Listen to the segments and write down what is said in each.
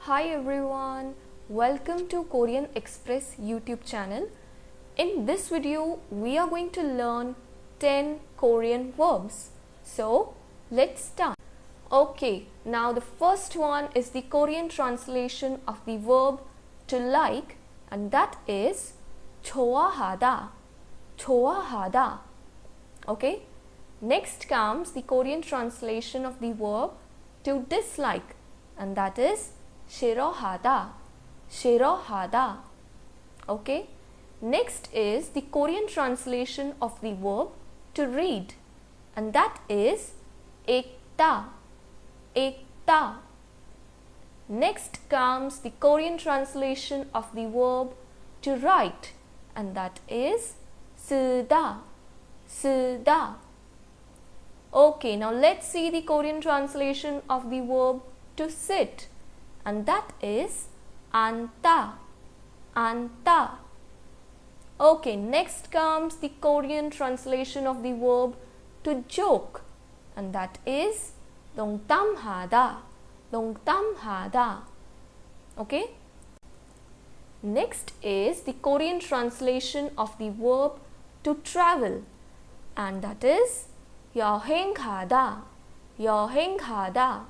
Hi everyone, welcome to Korean Express YouTube channel. In this video, we are going to learn 10 Korean verbs. So, let's start. Okay, now the first one is the Korean translation of the verb to like, and that is 좋아하다. 좋아하다. Okay, next comes the Korean translation of the verb to dislike, and that is 싫어하다. 싫어하다. Okay, next is the Korean translation of the verb to read, and that is 읽다. 읽다. Next comes the Korean translation of the verb to write, and that is 쓰다. 쓰다. Okay, now let's see the Korean translation of the verb to sit, and that is 앉다. 앉다. Okay, next comes the Korean translation of the verb to joke, and that is 농담하다. 농담하다. Okay? Next is the Korean translation of the verb to travel, and that is 여행가다. 여행가다.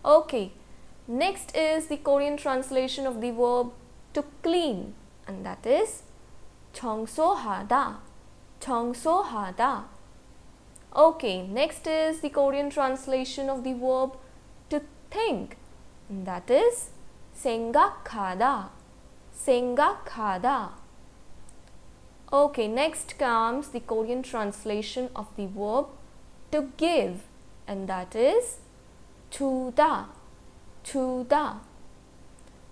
Okay, next is the Korean translation of the verb to clean, and that is 청소하다. 청소하다. Okay, next is the Korean translation of the verb to think, and that is 생각하다. 생각하다. Okay, next comes the Korean translation of the verb to give, and that is 주다. 주다.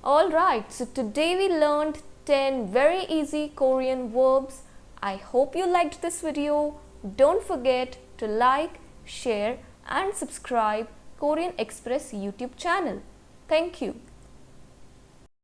Alright, so today we learned 10 very easy Korean verbs. I hope you liked this video. Don't forget to like, share and subscribe Korean Express YouTube channel. Thank you.